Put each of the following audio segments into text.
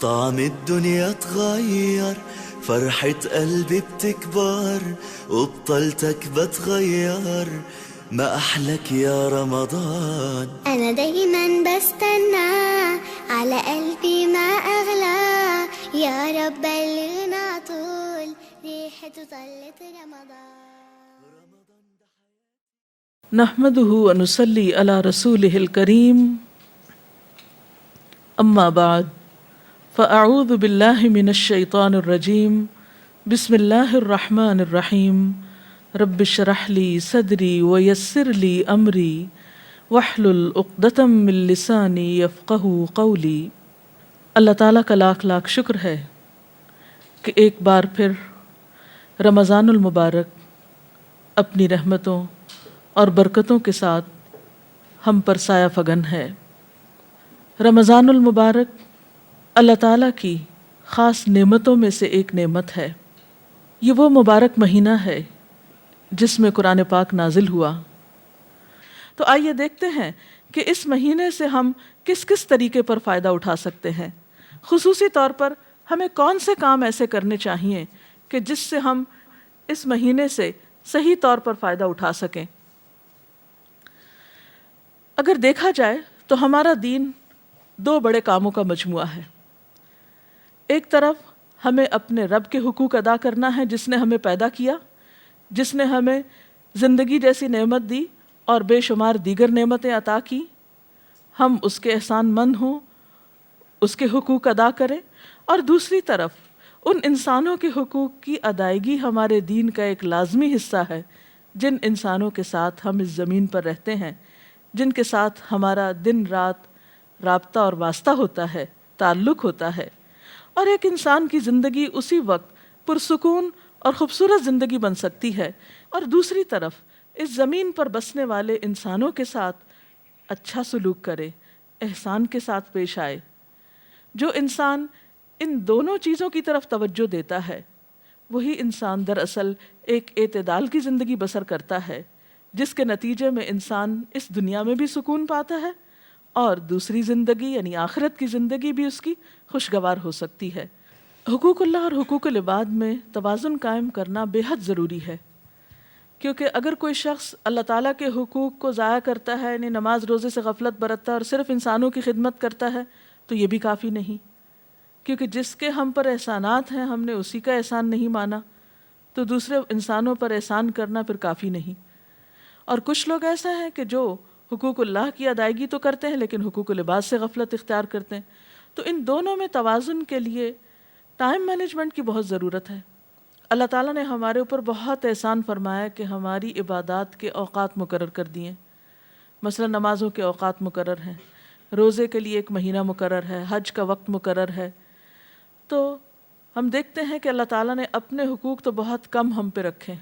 طعم الدنيا اتغير، فرحة قلبي بتكبر، وبطلتك بتغير، ما أحلك يا رمضان. أنا دايما بستنى، على قلبي ما أغلى، يا رب بلغنا طول ريحته طلت رمضان. نحمده ونصلي على رسوله الكريم، أما بعد، فأعوذ بالله من الشيطان الرجيم، بسم الله الرحمن الرحيم، رب اشرح لي صدري ويسر لي أمري واحلل عقدة من لساني يفقهوا قولي۔ اللہ تعالیٰ کا لاکھ لاکھ شکر ہے کہ ایک بار پھر رمضان المبارک اپنی رحمتوں اور برکتوں کے ساتھ ہم پر سایہ فگن ہے۔ رمضان المبارک اللہ تعالیٰ کی خاص نعمتوں میں سے ایک نعمت ہے۔ یہ وہ مبارک مہینہ ہے جس میں قرآن پاک نازل ہوا۔ تو آئیے دیکھتے ہیں کہ اس مہینے سے ہم کس کس طریقے پر فائدہ اٹھا سکتے ہیں، خصوصی طور پر ہمیں کون سے کام ایسے کرنے چاہیے کہ جس سے ہم اس مہینے سے صحیح طور پر فائدہ اٹھا سکیں۔ اگر دیکھا جائے تو ہمارا دین دو بڑے کاموں کا مجموعہ ہے۔ ایک طرف ہمیں اپنے رب کے حقوق ادا کرنا ہے، جس نے ہمیں پیدا کیا، جس نے ہمیں زندگی جیسی نعمت دی اور بے شمار دیگر نعمتیں عطا کی۔ ہم اس کے احسان مند ہوں، اس کے حقوق ادا کریں، اور دوسری طرف ان انسانوں کے حقوق کی ادائیگی ہمارے دین کا ایک لازمی حصہ ہے، جن انسانوں کے ساتھ ہم اس زمین پر رہتے ہیں، جن کے ساتھ ہمارا دن رات رابطہ اور واسطہ ہوتا ہے، تعلق ہوتا ہے۔ اور ایک انسان کی زندگی اسی وقت پرسکون اور خوبصورت زندگی بن سکتی ہے، اور دوسری طرف اس زمین پر بسنے والے انسانوں کے ساتھ اچھا سلوک کرے، احسان کے ساتھ پیش آئے۔ جو انسان ان دونوں چیزوں کی طرف توجہ دیتا ہے، وہی انسان دراصل ایک اعتدال کی زندگی بسر کرتا ہے، جس کے نتیجے میں انسان اس دنیا میں بھی سکون پاتا ہے اور دوسری زندگی یعنی آخرت کی زندگی بھی اس کی خوشگوار ہو سکتی ہے۔ حقوق اللہ اور حقوق العباد میں توازن قائم کرنا بے حد ضروری ہے، کیونکہ اگر کوئی شخص اللہ تعالیٰ کے حقوق کو ضائع کرتا ہے، یعنی نماز روزے سے غفلت برتتا ہے اور صرف انسانوں کی خدمت کرتا ہے، تو یہ بھی کافی نہیں، کیونکہ جس کے ہم پر احسانات ہیں ہم نے اسی کا احسان نہیں مانا، تو دوسرے انسانوں پر احسان کرنا پھر کافی نہیں۔ اور کچھ لوگ ایسا ہیں کہ جو حقوق اللہ کی ادائیگی تو کرتے ہیں لیکن حقوق العباد سے غفلت اختیار کرتے ہیں۔ تو ان دونوں میں توازن کے لیے ٹائم مینجمنٹ کی بہت ضرورت ہے۔ اللہ تعالیٰ نے ہمارے اوپر بہت احسان فرمایا کہ ہماری عبادات کے اوقات مقرر کر دیے، مثلا نمازوں کے اوقات مقرر ہیں، روزے کے لیے ایک مہینہ مقرر ہے، حج کا وقت مقرر ہے۔ تو ہم دیکھتے ہیں کہ اللہ تعالیٰ نے اپنے حقوق تو بہت کم ہم پہ رکھے۔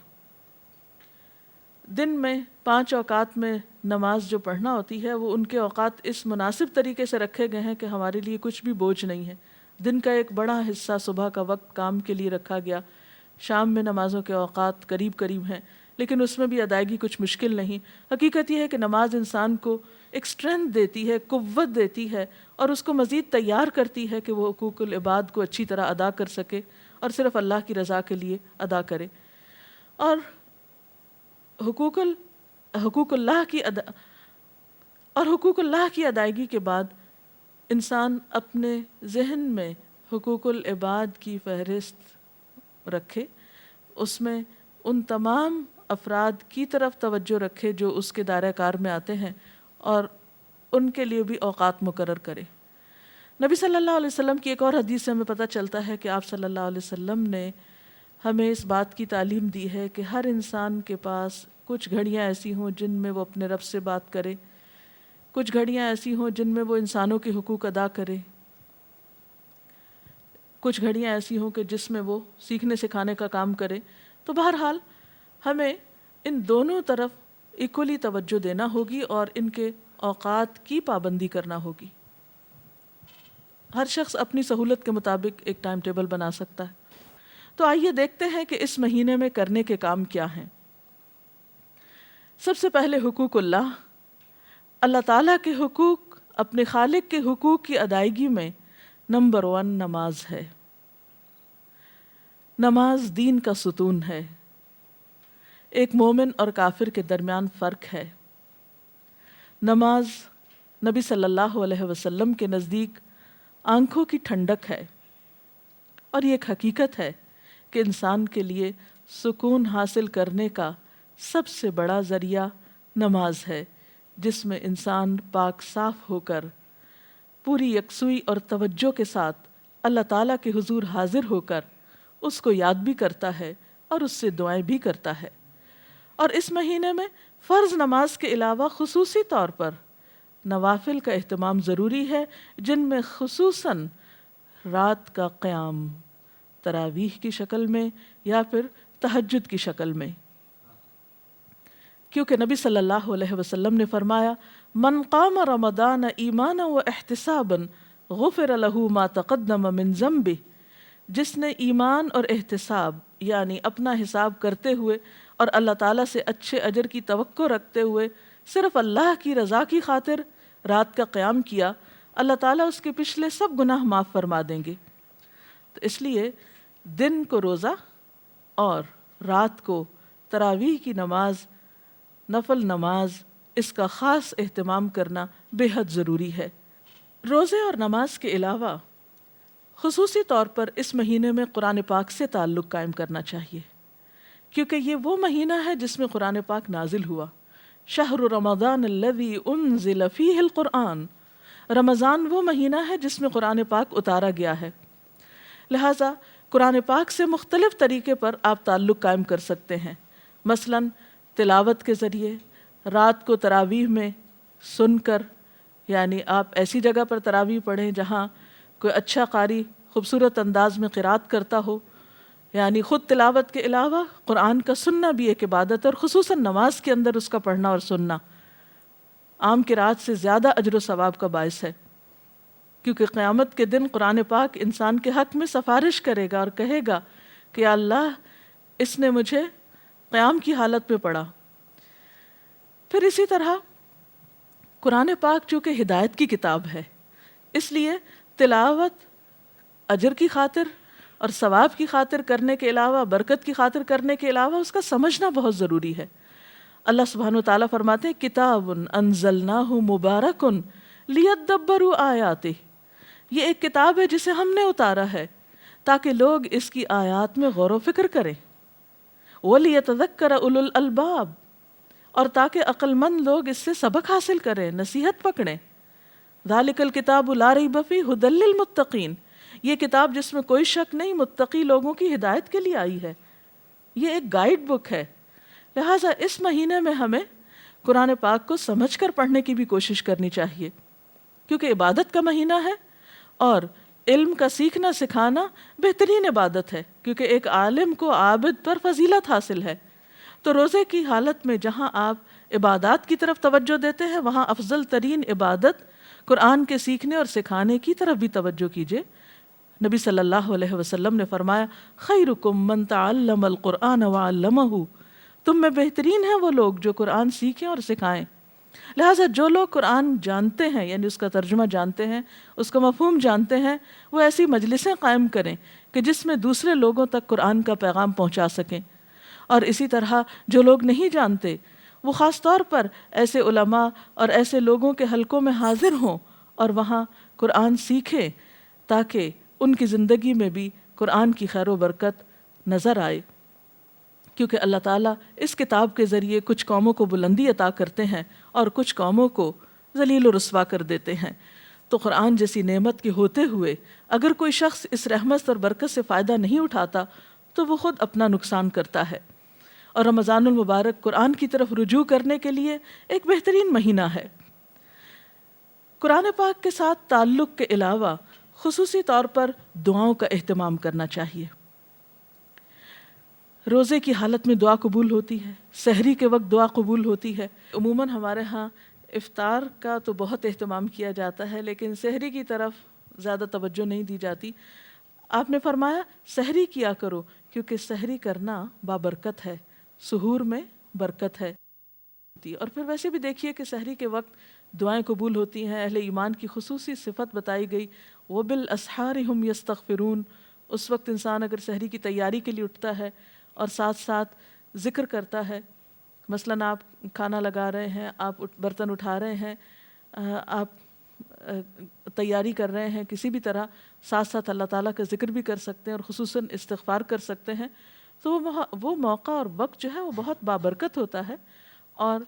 دن میں 5 اوقات میں نماز جو پڑھنا ہوتی ہے، وہ ان کے اوقات اس مناسب طریقے سے رکھے گئے ہیں کہ ہمارے لیے کچھ بھی بوجھ نہیں ہے۔ دن کا ایک بڑا حصہ صبح کا وقت کام کے لیے رکھا گیا، شام میں نمازوں کے اوقات قریب قریب ہیں، لیکن اس میں بھی ادائیگی کچھ مشکل نہیں۔ حقیقت یہ ہے کہ نماز انسان کو ایک اسٹرینتھ دیتی ہے، قوت دیتی ہے، اور اس کو مزید تیار کرتی ہے کہ وہ حقوق العباد کو اچھی طرح ادا کر سکے اور صرف اللہ کی رضا کے لیے ادا کرے۔ اور حقوق اللہ کی ادائیگی کے بعد انسان اپنے ذہن میں حقوق العباد کی فہرست رکھے، اس میں ان تمام افراد کی طرف توجہ رکھے جو اس کے دائرہ کار میں آتے ہیں، اور ان کے لیے بھی اوقات مقرر کرے۔ نبی صلی اللہ علیہ وسلم کی ایک اور حدیث سے ہمیں پتہ چلتا ہے کہ آپ صلی اللہ علیہ وسلم نے ہمیں اس بات کی تعلیم دی ہے کہ ہر انسان کے پاس کچھ گھڑیاں ایسی ہوں جن میں وہ اپنے رب سے بات کرے، کچھ گھڑیاں ایسی ہوں جن میں وہ انسانوں کے حقوق ادا کرے، کچھ گھڑیاں ایسی ہوں کہ جس میں وہ سیکھنے سکھانے کا کام کرے۔ تو بہرحال ہمیں ان دونوں طرف ایکولی توجہ دینا ہوگی اور ان کے اوقات کی پابندی کرنا ہوگی۔ ہر شخص اپنی سہولت کے مطابق ایک ٹائم ٹیبل بنا سکتا ہے۔ تو آئیے دیکھتے ہیں کہ اس مہینے میں کرنے کے کام کیا ہیں۔ سب سے پہلے حقوق اللہ تعالیٰ کے حقوق، اپنے خالق کے حقوق کی ادائیگی میں نمبر 1 نماز ہے۔ نماز دین کا ستون ہے۔ ایک مومن اور کافر کے درمیان فرق ہے۔ نماز نبی صلی اللہ علیہ وسلم کے نزدیک آنکھوں کی ٹھنڈک ہے، اور یہ ایک حقیقت ہے کہ انسان کے لیے سکون حاصل کرنے کا سب سے بڑا ذریعہ نماز ہے، جس میں انسان پاک صاف ہو کر پوری یکسوئی اور توجہ کے ساتھ اللہ تعالیٰ کے حضور حاضر ہو کر اس کو یاد بھی کرتا ہے اور اس سے دعائیں بھی کرتا ہے۔ اور اس مہینے میں فرض نماز کے علاوہ خصوصی طور پر نوافل کا اہتمام ضروری ہے، جن میں خصوصاً رات کا قیام تراویح کی شکل میں یا پھر تہجد کی شکل میں، کیونکہ نبی صلی اللہ علیہ وسلم نے فرمایا من قام رمضان ایمانا و احتسابا غفر له ما تقدم من ذنبه، جس نے ایمان اور احتساب یعنی اپنا حساب کرتے ہوئے اور اللہ تعالیٰ سے اچھے اجر کی توقع رکھتے ہوئے صرف اللہ کی رضا کی خاطر رات کا قیام کیا، اللہ تعالیٰ اس کے پچھلے سب گناہ معاف فرما دیں گے۔ تو اس لیے دن کو روزہ اور رات کو تراویح کی نماز، نفل نماز، اس کا خاص اہتمام کرنا بے حد ضروری ہے۔ روزے اور نماز کے علاوہ خصوصی طور پر اس مہینے میں قرآن پاک سے تعلق قائم کرنا چاہیے، کیونکہ یہ وہ مہینہ ہے جس میں قرآن پاک نازل ہوا۔ شہر رمضان الذی انزل فیہ القرآن، رمضان وہ مہینہ ہے جس میں قرآن پاک اتارا گیا ہے، لہٰذا قرآن پاک سے مختلف طریقے پر آپ تعلق قائم کر سکتے ہیں، مثلاً تلاوت کے ذریعے، رات کو تراویح میں سن کر، یعنی آپ ایسی جگہ پر تراویح پڑھیں جہاں کوئی اچھا قاری خوبصورت انداز میں قرات کرتا ہو، یعنی خود تلاوت کے علاوہ قرآن کا سننا بھی ایک عبادت ہے، اور خصوصاً نماز کے اندر اس کا پڑھنا اور سننا عام قرات سے زیادہ اجر و ثواب کا باعث ہے، کیونکہ قیامت کے دن قرآن پاک انسان کے حق میں سفارش کرے گا اور کہے گا کہ یا اللہ اس نے مجھے قیام کی حالت میں پڑھا۔ پھر اسی طرح قرآن پاک چونکہ ہدایت کی کتاب ہے، اس لیے تلاوت اجر کی خاطر اور ثواب کی خاطر کرنے کے علاوہ، برکت کی خاطر کرنے کے علاوہ اس کا سمجھنا بہت ضروری ہے۔ اللہ سبحانہ وتعالیٰ فرماتے ہیں کتاب انزلناہ مبارک لیدبروا آیاتہ، یہ ایک کتاب ہے جسے ہم نے اتارا ہے تاکہ لوگ اس کی آیات میں غور و فکر کریں، وَلِيَتَذَكَّرَ أُولُو الْأَلْبَابِ، اور تاکہ عقل مند لوگ اس سے سبق حاصل کریں، نصیحت پکڑیں۔ ذَلِكَ الْكِتَابُ لَا رَيْبَ فِيهِ هُدًى لِّلْمُتَّقِينَ، یہ کتاب جس میں کوئی شک نہیں متقی لوگوں کی ہدایت کے لیے آئی ہے، یہ ایک گائیڈ بک ہے۔ لہٰذا اس مہینے میں ہمیں قرآن پاک کو سمجھ کر پڑھنے کی بھی کوشش کرنی چاہیے، کیونکہ عبادت کا مہینہ ہے اور علم کا سیکھنا سکھانا بہترین عبادت ہے، کیونکہ ایک عالم کو عابد پر فضیلت حاصل ہے۔ تو روزے کی حالت میں جہاں آپ عبادات کی طرف توجہ دیتے ہیں، وہاں افضل ترین عبادت قرآن کے سیکھنے اور سکھانے کی طرف بھی توجہ کیجیے۔ نبی صلی اللہ علیہ وسلم نے فرمایا خیرکم من تعلم القرآن وعلمہ، تم میں بہترین ہیں وہ لوگ جو قرآن سیکھیں اور سکھائیں۔ لہٰذا جو لوگ قرآن جانتے ہیں، یعنی اس کا ترجمہ جانتے ہیں، اس کا مفہوم جانتے ہیں، وہ ایسی مجلسیں قائم کریں کہ جس میں دوسرے لوگوں تک قرآن کا پیغام پہنچا سکیں۔ اور اسی طرح جو لوگ نہیں جانتے وہ خاص طور پر ایسے علماء اور ایسے لوگوں کے حلقوں میں حاضر ہوں اور وہاں قرآن سیکھیں، تاکہ ان کی زندگی میں بھی قرآن کی خیر و برکت نظر آئے، کیونکہ اللہ تعالیٰ اس کتاب کے ذریعے کچھ قوموں کو بلندی عطا کرتے ہیں اور کچھ قوموں کو ذلیل و رسوا کر دیتے ہیں۔ تو قرآن جیسی نعمت کے ہوتے ہوئے اگر کوئی شخص اس رحمت اور برکت سے فائدہ نہیں اٹھاتا تو وہ خود اپنا نقصان کرتا ہے۔ اور رمضان المبارک قرآن کی طرف رجوع کرنے کے لیے ایک بہترین مہینہ ہے۔ قرآن پاک کے ساتھ تعلق کے علاوہ خصوصی طور پر دعاؤں کا اہتمام کرنا چاہیے۔ روزے کی حالت میں دعا قبول ہوتی ہے، سحری کے وقت دعا قبول ہوتی ہے۔ عموماً ہمارے ہاں افطار کا تو بہت اہتمام کیا جاتا ہے، لیکن سحری کی طرف زیادہ توجہ نہیں دی جاتی۔ آپ نے فرمایا سحری کیا کرو، کیونکہ سحری کرنا بابرکت ہے، سحور میں برکت ہے۔ اور پھر ویسے بھی دیکھیے کہ سحری کے وقت دعائیں قبول ہوتی ہیں، اہل ایمان کی خصوصی صفت بتائی گئی، وبالاسحار هم یستغفرون، اس وقت انسان اگر سحری کی تیاری کے لیے اٹھتا ہے اور ساتھ ساتھ ذکر کرتا ہے، مثلاً آپ کھانا لگا رہے ہیں، آپ برتن اٹھا رہے ہیں، آپ تیاری کر رہے ہیں کسی بھی طرح، ساتھ ساتھ اللہ تعالیٰ کا ذکر بھی کر سکتے ہیں اور خصوصاً استغفار کر سکتے ہیں، تو وہ موقع اور وقت جو ہے وہ بہت بابرکت ہوتا ہے. اور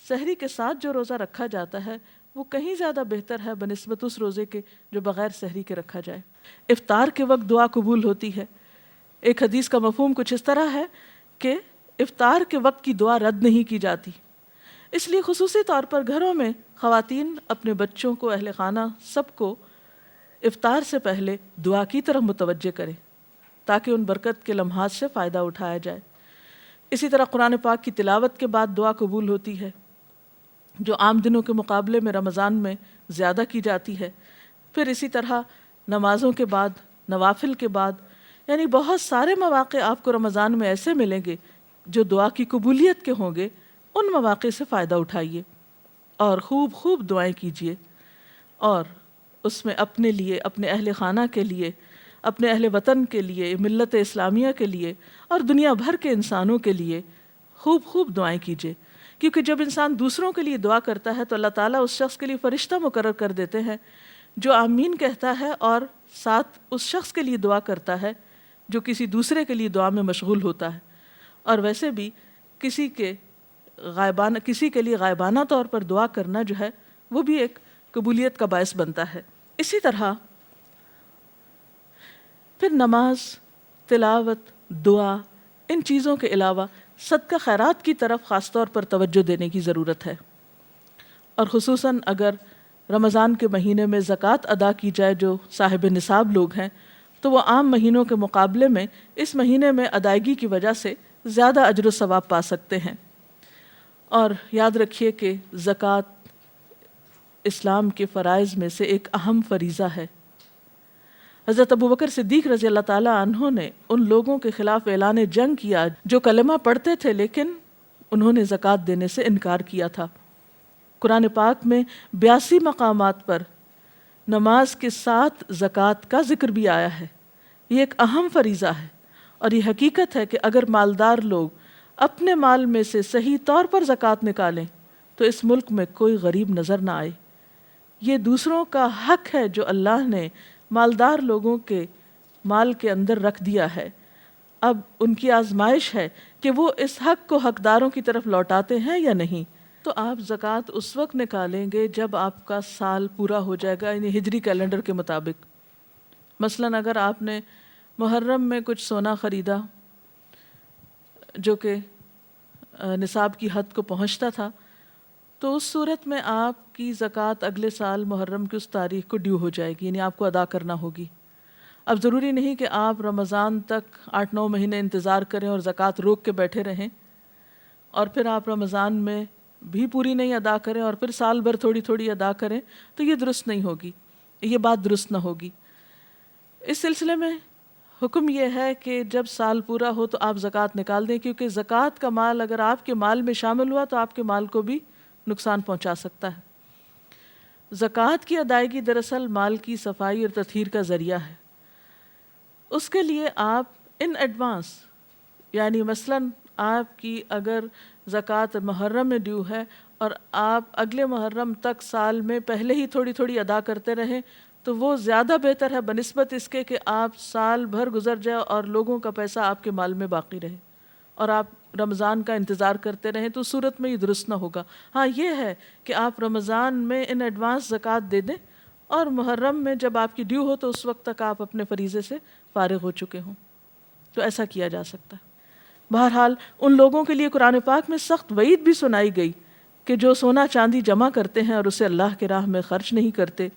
سحری کے ساتھ جو روزہ رکھا جاتا ہے وہ کہیں زیادہ بہتر ہے بنسبت اس روزے کے جو بغیر سحری کے رکھا جائے. افطار کے وقت دعا قبول ہوتی ہے. ایک حدیث کا مفہوم کچھ اس طرح ہے کہ افطار کے وقت کی دعا رد نہیں کی جاتی، اس لیے خصوصی طور پر گھروں میں خواتین اپنے بچوں کو، اہل خانہ سب کو افطار سے پہلے دعا کی طرف متوجہ کریں تاکہ ان برکت کے لمحات سے فائدہ اٹھایا جائے. اسی طرح قرآن پاک کی تلاوت کے بعد دعا قبول ہوتی ہے جو عام دنوں کے مقابلے میں رمضان میں زیادہ کی جاتی ہے. پھر اسی طرح نمازوں کے بعد، نوافل کے بعد، یعنی بہت سارے مواقع آپ کو رمضان میں ایسے ملیں گے جو دعا کی قبولیت کے ہوں گے. ان مواقع سے فائدہ اٹھائیے اور خوب خوب دعائیں کیجیے، اور اس میں اپنے لیے، اپنے اہل خانہ کے لیے، اپنے اہل وطن کے لیے، ملت اسلامیہ کے لیے اور دنیا بھر کے انسانوں کے لیے خوب خوب دعائیں کیجیے. کیونکہ جب انسان دوسروں کے لیے دعا کرتا ہے تو اللہ تعالیٰ اس شخص کے لیے فرشتہ مقرر کر دیتے ہیں جو آمین کہتا ہے اور ساتھ اس شخص کے لیے دعا کرتا ہے جو کسی دوسرے کے لیے دعا میں مشغول ہوتا ہے. اور ویسے بھی کسی کے لیے غائبانہ طور پر دعا کرنا جو ہے وہ بھی ایک قبولیت کا باعث بنتا ہے. اسی طرح پھر نماز، تلاوت، دعا، ان چیزوں کے علاوہ صدقہ خیرات کی طرف خاص طور پر توجہ دینے کی ضرورت ہے. اور خصوصاً اگر رمضان کے مہینے میں زکوٰۃ ادا کی جائے جو صاحب نصاب لوگ ہیں تو وہ عام مہینوں کے مقابلے میں اس مہینے میں ادائیگی کی وجہ سے زیادہ اجر و ثواب پا سکتے ہیں. اور یاد رکھیے کہ زکوٰۃ اسلام کے فرائض میں سے ایک اہم فریضہ ہے. حضرت ابوبکر صدیق رضی اللہ تعالیٰ عنہ نے ان لوگوں کے خلاف اعلان جنگ کیا جو کلمہ پڑھتے تھے لیکن انہوں نے زکوٰۃ دینے سے انکار کیا تھا. قرآن پاک میں 82 مقامات پر نماز کے ساتھ زکوٰۃ کا ذکر بھی آیا ہے. یہ ایک اہم فریضہ ہے اور یہ حقیقت ہے کہ اگر مالدار لوگ اپنے مال میں سے صحیح طور پر زکوٰۃ نکالیں تو اس ملک میں کوئی غریب نظر نہ آئے. یہ دوسروں کا حق ہے جو اللہ نے مالدار لوگوں کے مال کے اندر رکھ دیا ہے. اب ان کی آزمائش ہے کہ وہ اس حق کو حقداروں کی طرف لوٹاتے ہیں یا نہیں. تو آپ زکوٰۃ اس وقت نکالیں گے جب آپ کا سال پورا ہو جائے گا، یعنی ہجری کیلنڈر کے مطابق. مثلاً اگر آپ نے محرم میں کچھ سونا خریدا جو کہ نصاب کی حد کو پہنچتا تھا تو اس صورت میں آپ کی زکوٰۃ اگلے سال محرم کی اس تاریخ کو ڈیو ہو جائے گی، یعنی آپ کو ادا کرنا ہوگی. اب ضروری نہیں کہ آپ رمضان تک 8-9 مہینے انتظار کریں اور زکوٰۃ روک کے بیٹھے رہیں اور پھر آپ رمضان میں بھی پوری نہیں ادا کریں اور پھر سال بھر تھوڑی تھوڑی ادا کریں، تو یہ درست نہیں ہوگی، یہ بات درست نہ ہوگی. اس سلسلے میں حکم یہ ہے کہ جب سال پورا ہو تو آپ زکوٰۃ نکال دیں، کیونکہ زکوٰۃ کا مال اگر آپ کے مال میں شامل ہوا تو آپ کے مال کو بھی نقصان پہنچا سکتا ہے. زکوٰۃ کی ادائیگی دراصل مال کی صفائی اور تطہیر کا ذریعہ ہے. اس کے لیے آپ ان ایڈوانس، یعنی مثلاً آپ کی اگر زکوٰۃ محرم میں ڈیو ہے اور آپ اگلے محرم تک سال میں پہلے ہی تھوڑی تھوڑی ادا کرتے رہیں تو وہ زیادہ بہتر ہے بنسبت اس کے کہ آپ سال بھر گزر جائے اور لوگوں کا پیسہ آپ کے مال میں باقی رہے اور آپ رمضان کا انتظار کرتے رہیں، تو صورت میں یہ درست نہ ہوگا. ہاں یہ ہے کہ آپ رمضان میں ان ایڈوانس زکوٰۃ دے دیں اور محرم میں جب آپ کی ڈیو ہو تو اس وقت تک آپ اپنے فریضے سے فارغ ہو چکے ہوں، تو ایسا کیا جا سکتا ہے. بہرحال ان لوگوں کے لیے قرآن پاک میں سخت وعید بھی سنائی گئی کہ جو سونا چاندی جمع کرتے ہیں اور اسے اللہ کے راہ میں خرچ نہیں کرتے.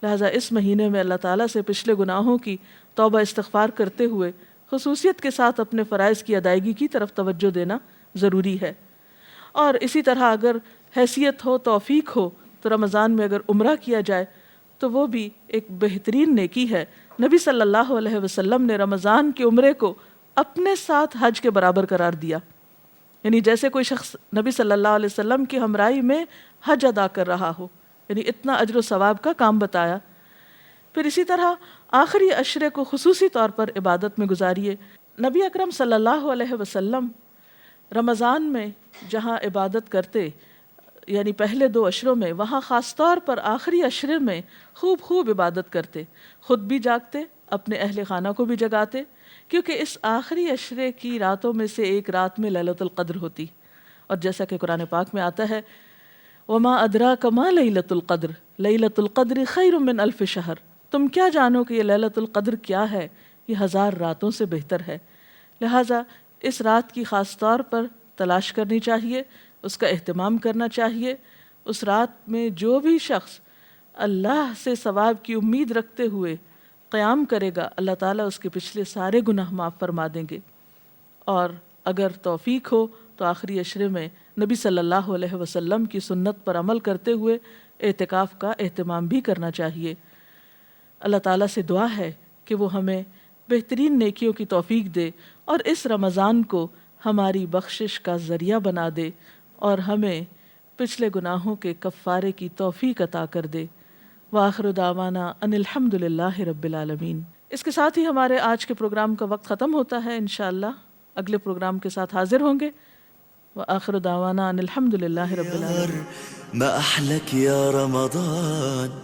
لہٰذا اس مہینے میں اللہ تعالیٰ سے پچھلے گناہوں کی توبہ استغفار کرتے ہوئے خصوصیت کے ساتھ اپنے فرائض کی ادائیگی کی طرف توجہ دینا ضروری ہے. اور اسی طرح اگر حیثیت ہو، توفیق ہو تو رمضان میں اگر عمرہ کیا جائے تو وہ بھی ایک بہترین نیکی ہے. نبی صلی اللہ علیہ وسلم نے رمضان کے عمرے کو اپنے ساتھ حج کے برابر قرار دیا، یعنی جیسے کوئی شخص نبی صلی اللہ علیہ وسلم کی ہمراہی میں حج ادا کر رہا ہو، یعنی اتنا اجر و ثواب کا کام بتایا. پھر اسی طرح آخری عشرے کو خصوصی طور پر عبادت میں گزاریے۔ نبی اکرم صلی اللہ علیہ وسلم رمضان میں جہاں عبادت کرتے، یعنی پہلے 2 عشروں میں، وہاں خاص طور پر آخری عشرے میں خوب عبادت کرتے، خود بھی جاگتے، اپنے اہل خانہ کو بھی جگاتے، کیونکہ اس آخری عشرے کی راتوں میں سے ایک رات میں لیلۃ القدر ہوتی، اور جیسا کہ قرآن پاک میں آتا ہے وَمَا أَدْرَاكَ مَا لَيْلَةُ الْقَدْرِ لَيْلَةُ الْقَدْرِ خَيْرٌ مِّنْ أَلْفِ شَهْرٍ، تم کیا جانو کہ یہ لیلۃ القدر کیا ہے، یہ 1000 راتوں سے بہتر ہے۔ لہٰذا اس رات کی خاص طور پر تلاش کرنی چاہیے، اس کا اہتمام کرنا چاہیے۔ اس رات میں جو بھی شخص اللہ سے ثواب کی امید رکھتے ہوئے قیام کرے گا، اللہ تعالیٰ اس کے پچھلے سارے گناہ معاف فرما دیں گے۔ اور اگر توفیق ہو تو آخری عشرے میں نبی صلی اللہ علیہ وسلم کی سنت پر عمل کرتے ہوئے اعتکاف کا اہتمام بھی کرنا چاہیے۔ اللہ تعالیٰ سے دعا ہے کہ وہ ہمیں بہترین نیکیوں کی توفیق دے اور اس رمضان کو ہماری بخشش کا ذریعہ بنا دے اور ہمیں پچھلے گناہوں کے کفارے کی توفیق عطا کر دے۔ وآخر دعوانا ان الحمد للہ رب العالمین۔ اس کے ساتھ ہی ہمارے آج کے پروگرام کا وقت ختم ہوتا ہے۔ انشاءاللہ اگلے پروگرام کے ساتھ حاضر ہوں گے۔ وآخر دعوانا ان الحمد للہ رب العالمین۔ ما أحلك يا رمضان